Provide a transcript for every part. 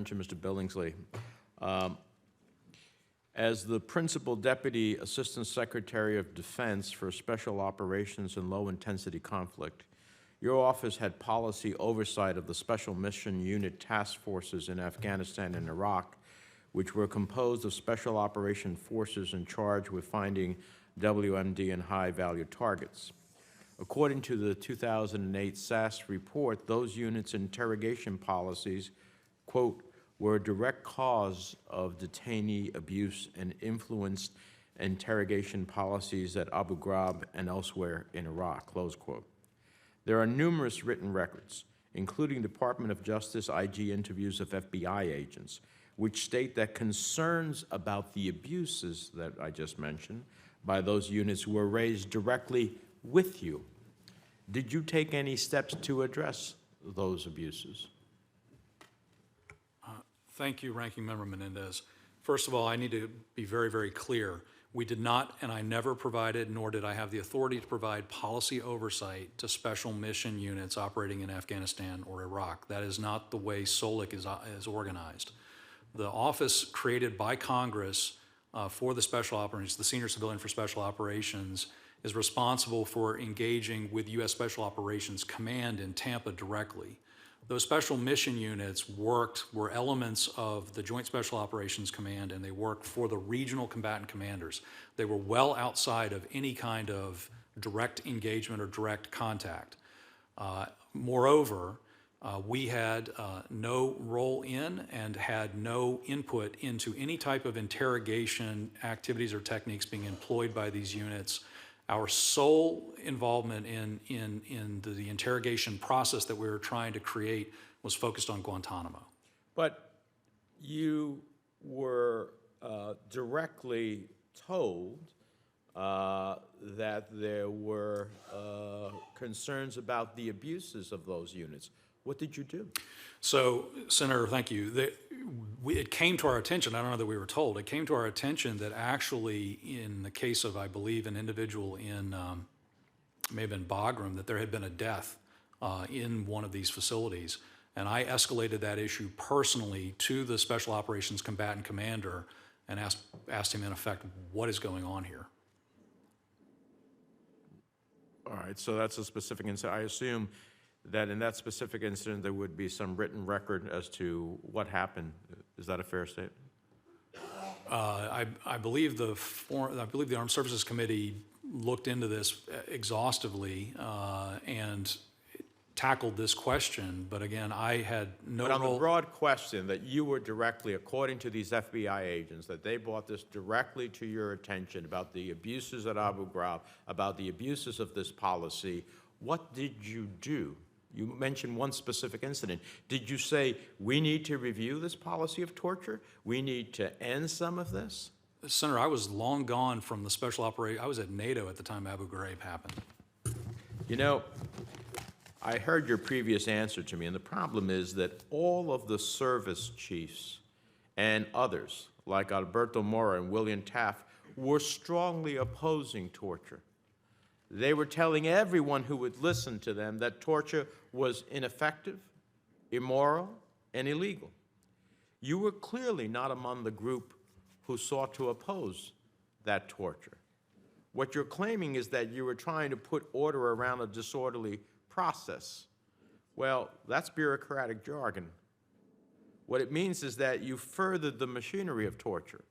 turn to Mr. Billingsley. As the Principal Deputy Assistant Secretary of Defense for Special Operations and Low-Intensity Conflict, your office had policy oversight of the Special Mission Unit task forces in Afghanistan and Iraq, which were composed of Special Operation Forces in charge with finding WMD and high-value targets. According to the 2008 SAS report, those units' interrogation policies, quote, were a direct cause of detainee abuse and influenced interrogation policies at Abu Ghraib and elsewhere in Iraq, close quote. There are numerous written records, including Department of Justice IG interviews of FBI agents, which state that concerns about the abuses that I just mentioned by those units were raised directly with you. Did you take any steps to address those abuses? Thank you, Ranking Member Menendez. First of all, I need to be very, very clear. We did not, and I never provided, nor did I have the authority to provide policy oversight to special mission units operating in Afghanistan or Iraq. That is not the way SOLIC is organized. The office created by Congress for the Special Operations, the Senior Civilian for Special Operations, is responsible for engaging with U.S. Special Operations Command in Tampa directly. Those special mission units were elements of the Joint Special Operations Command, and they worked for the regional combatant commanders. They were well outside of any kind of direct engagement or direct contact. Moreover, we had no role in and had no input into any type of interrogation activities or techniques being employed by these units. Our sole involvement in the interrogation process that we were trying to create was focused on Guantanamo. But you were directly told that there were concerns about the abuses of those units. What did you do? So, Senator, thank you. It came to our attention, I don't know that we were told, it came to our attention that actually in the case of, I believe, an individual in, may have been Bagram, that there had been a death in one of these facilities. And I escalated that issue personally to the Special Operations Combatant Commander and asked him, in effect, what is going on here? All right, so that's a specific incident. I assume that in that specific incident there would be some written record as to what happened. Is that a fair statement? I believe the Armed Services Committee looked into this exhaustively and tackled this question, but again, I had no role. But on the broad question that you were directly, according to these FBI agents, that they brought this directly to your attention about the abuses at Abu Ghraib, about the abuses of this policy, what did you do? You mentioned one specific incident. Did you say, we need to review this policy of torture? We need to end some of this? Senator, I was long gone from the special operation. I was at NATO at the time Abu Ghraib happened. You know, I heard your previous answer to me, and the problem is that all of the service chiefs and others, like Alberto Mora and William Taft, were strongly opposing torture. They were telling everyone who would listen to them that torture was ineffective, immoral, and illegal. You were clearly not among the group who sought to oppose that torture. What you're claiming is that you were trying to put order around a disorderly process. Well, that's bureaucratic jargon. What it means is that you furthered the machinery of torture.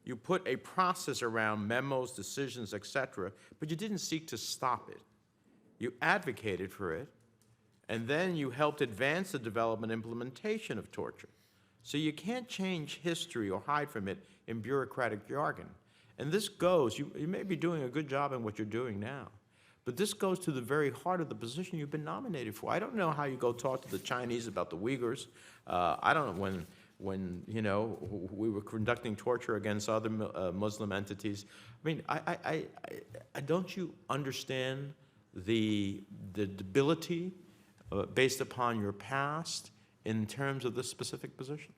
You put a process around memos, decisions, etc., but you didn't seek to stop it. You advocated for it, and then you helped advance the development and implementation of torture. So you can't change history or hide from it in bureaucratic jargon. And this goes, you may be doing a good job in what you're doing now, but this goes to the very heart of the position you've been nominated for. I don't know how you go talk to the Chinese about the Uyghurs. I don't know when you know, we were conducting torture against other Muslim entities. I mean, I don't you understand the debility based upon your past in terms of this specific position?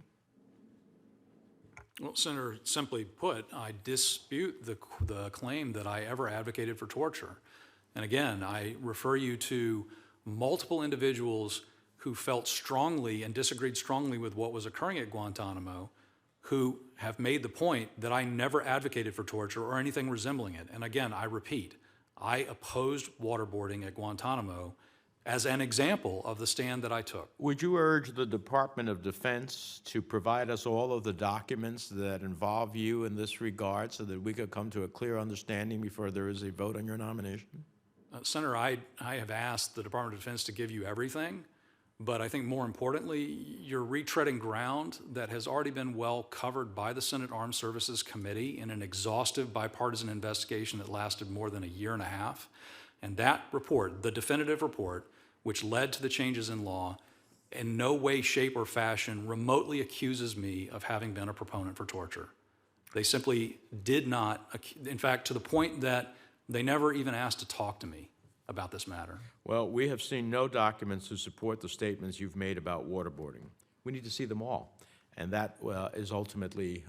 Well, Senator, simply put, I dispute the claim that I ever advocated for torture. And again, I refer you to multiple individuals who felt strongly and disagreed strongly with what was occurring at Guantanamo, who have made the point that I never advocated for torture or anything resembling it. And again, I repeat, I opposed waterboarding at Guantanamo as an example of the stand that I took. Would you urge the Department of Defense to provide us all of the documents that involve you in this regard so that we could come to a clear understanding before there is a vote on your nomination? Senator, I have asked the Department of Defense to give you everything, but I think more importantly, you're retreading ground that has already been well covered by the Senate Armed Services Committee in an exhaustive bipartisan investigation that lasted more than a year and a half. And that report, the definitive report, which led to the changes in law, in no way, shape, or fashion remotely accuses me of having been a proponent for torture. They simply did not, in fact, to the point that they never even asked to talk to me about this matter. Well, we have seen no documents to support the statements you've made about waterboarding. We need to see them all. And that is ultimately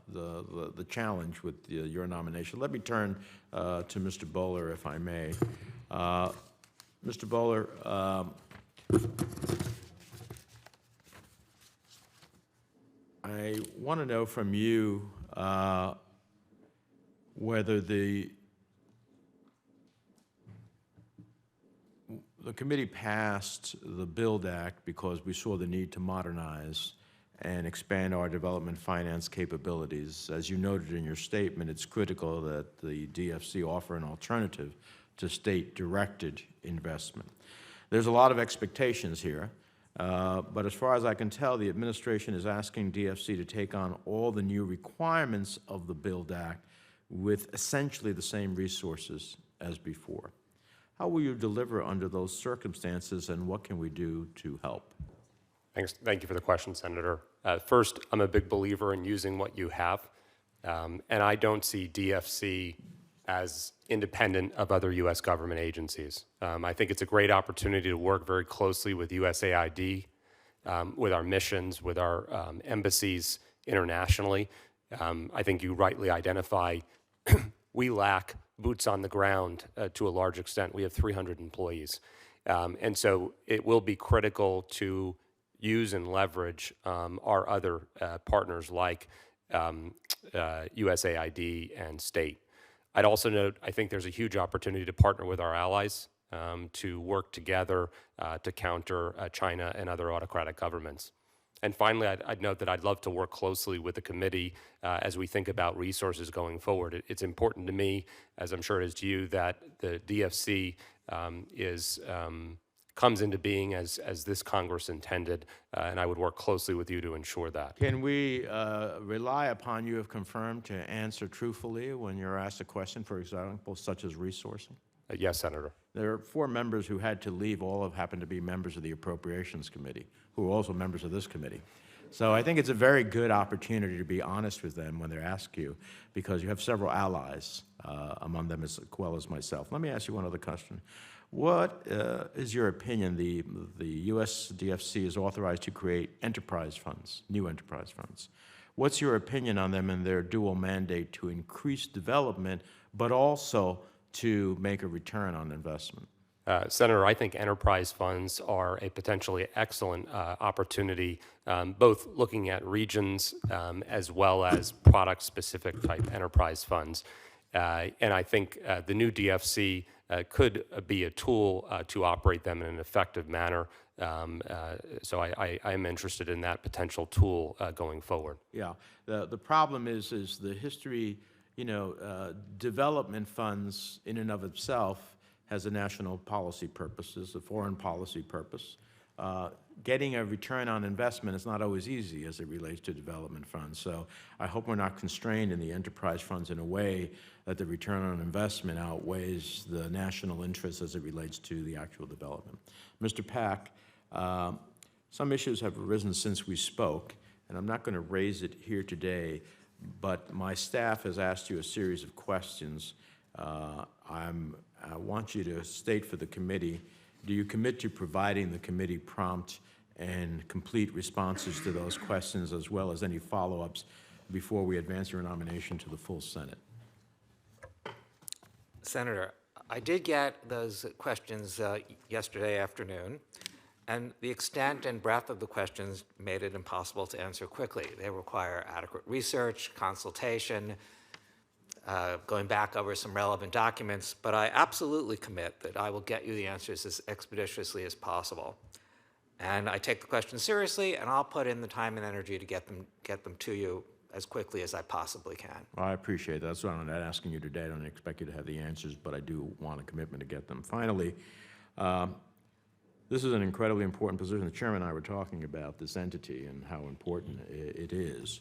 the challenge with your nomination. Let me turn to Mr. Bowler, if I may. Mr. Bowler, I want to know from you whether the committee passed the BUILD Act because we saw the need to modernize and expand our development finance capabilities. As you noted in your statement, it's critical that the DFC offer an alternative to state-directed investment. There's a lot of expectations here, but as far as I can tell, the administration is asking DFC to take on all the new requirements of the BUILD Act with essentially the same resources as before. How will you deliver under those circumstances, and what can we do to help? Thank you for the question, Senator. First, I'm a big believer in using what you have, and I don't see DFC as independent of other U.S. government agencies. I think it's a great opportunity to work very closely with USAID, with our missions, with our embassies internationally. I think you rightly identify we lack boots on the ground to a large extent. We have 300 employees. And so it will be critical to use and leverage our other partners like USAID and state. I'd also note, I think there's a huge opportunity to partner with our allies to work together to counter China and other autocratic governments. And finally, I'd note that I'd love to work closely with the committee as we think about resources going forward. It's important to me, as I'm sure it is to you, that the DFC comes into being as this Congress intended, and I would work closely with you to ensure that. Can we rely upon you, if confirmed, to answer truthfully when you're asked a question, for example, such as resourcing? Yes, Senator. There are 4 members who had to leave. All have happened to be members of the Appropriations Committee, who are also members of this committee. So I think it's a very good opportunity to be honest with them when they ask you, because you have several allies, among them as well as myself. Let me ask you one other question. What is your opinion? The U.S. DFC is authorized to create enterprise funds, new enterprise funds. What's your opinion on them and their dual mandate to increase development, but also to make a return on investment? Senator, I think enterprise funds are a potentially excellent opportunity, both looking at regions as well as product-specific type enterprise funds. And I think the new DFC could be a tool to operate them in an effective manner. So I am interested in that potential tool going forward. Yeah, the problem is the history, development funds in and of itself has a national policy purpose, a foreign policy purpose. Getting a return on investment is not always easy as it relates to development funds. So I hope we're not constrained in the enterprise funds in a way that the return on investment outweighs the national interest as it relates to the actual development. Mr. Pack, some issues have arisen since we spoke, and I'm not going to raise it here today, but my staff has asked you a series of questions. I want you to state for the committee, do you commit to providing the committee prompt and complete responses to those questions, as well as any follow-ups before we advance your nomination to the full Senate? Senator, I did get those questions yesterday afternoon, And the extent and breadth of the questions made it impossible to answer quickly. They require adequate research, consultation, going back over some relevant documents, but I absolutely commit that I will get you the answers as expeditiously as possible. And I take the questions seriously, and I'll put in the time and energy to get them to you as quickly as I possibly can. Well, I appreciate that. That's why I'm not asking you today. I don't expect you to have the answers, but I do want a commitment to get them. Finally, this is an incredibly important position. The chairman and I were talking about this entity and how important it is.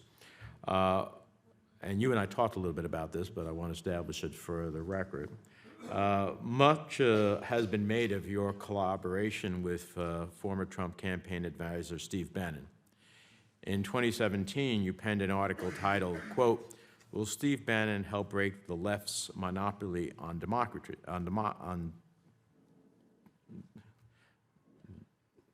And you and I talked a little bit about this, but I want to establish it for the record. Much has been made of your collaboration with former Trump campaign advisor Steve Bannon. In 2017, you penned an article titled, quote, "Will Steve Bannon help break the left's monopoly on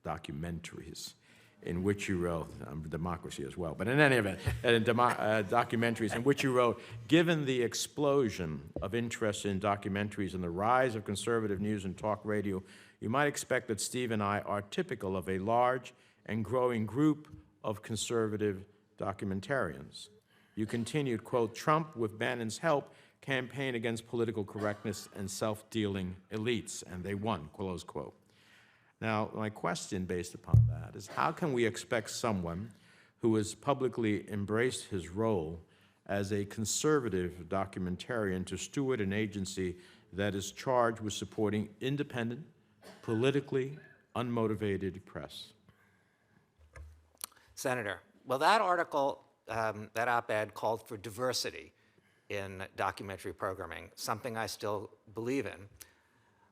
documentaries?" In which you wrote, democracy as well, but in any event, documentaries in which you wrote, "Given the explosion of interest in documentaries and the rise of conservative news and talk radio, you might expect that Steve and I are typical of a large and growing group of conservative documentarians." You continued, quote, "Trump, with Bannon's help, campaigned against political correctness and self-dealing elites, and they won," close quote. Now, my question based upon that is, how can we expect someone who has publicly embraced his role as a conservative documentarian to steward an agency that is charged with supporting independent, politically unmotivated press? Senator, well, that article, that op-ed called for diversity in documentary programming, something I still believe in.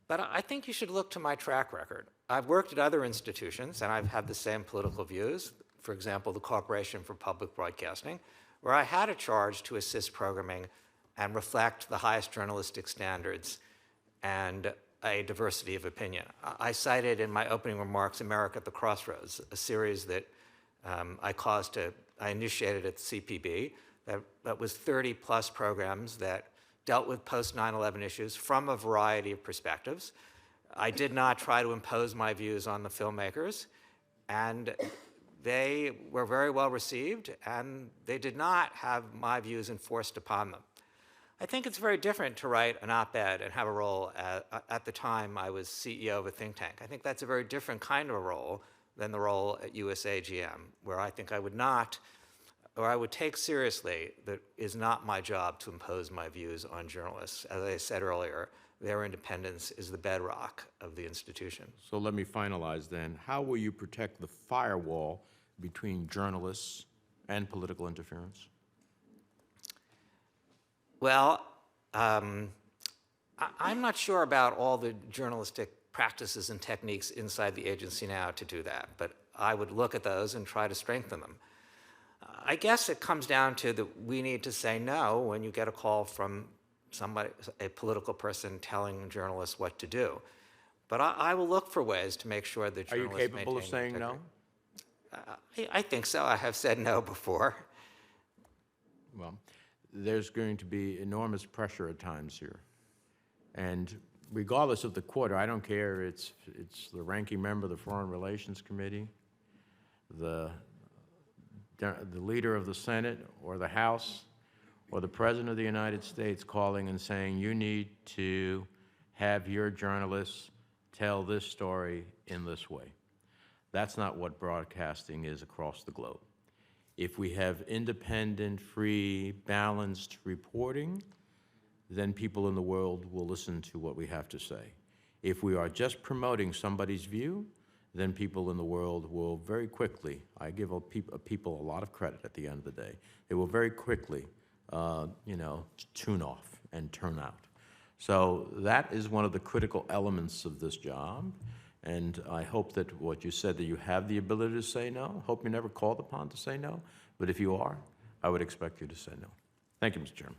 But I think you should look to my track record. I've worked at other institutions, and I've had the same political views, for example, the Corporation for Public Broadcasting, where I had a charge to assist programming and reflect the highest journalistic standards and a diversity of opinion. I cited in my opening remarks America at the Crossroads, a series that I initiated at the CPB that was 30-plus programs that dealt with post-9/11 issues from a variety of perspectives. I did not try to impose my views on the filmmakers, and they were very well received, and they did not have my views enforced upon them. I think it's very different to write an op-ed and have a role. At the time, I was CEO of a think tank. I think that's a very different kind of a role than the role at USAGM, where I think I would take seriously that it is not my job to impose my views on journalists. As I said earlier, their independence is the bedrock of the institution. So let me finalize then. How will you protect the firewall between journalists and political interference? Well, I'm not sure about all the journalistic practices and techniques inside the agency now to do that, but I would look at those and try to strengthen them. I guess it comes down to that we need to say no when you get a call from somebody, a political person telling journalists what to do. But I will look for ways to make sure that Are you journalists capable of saying no? I think so. I have said no before. Well, there's going to be enormous pressure at times here. And regardless of the quarter, I don't care, it's the ranking member of the Foreign Relations Committee, the leader of the Senate or the House or the President of the United States calling and saying, you need to have your journalists tell this story in this way. That's not what broadcasting is across the globe. If we have independent, free, balanced reporting, then people in the world will listen to what we have to say. If we are just promoting somebody's view, then people in the world will very quickly, I give people a lot of credit at the end of the day, they will very quickly, tune off and turn out. So that is one of the critical elements of this job, and I hope that what you said, that you have the ability to say no, hope you're never called upon to say no, but if you are, I would expect you to say no. Thank you, Mr. Chairman.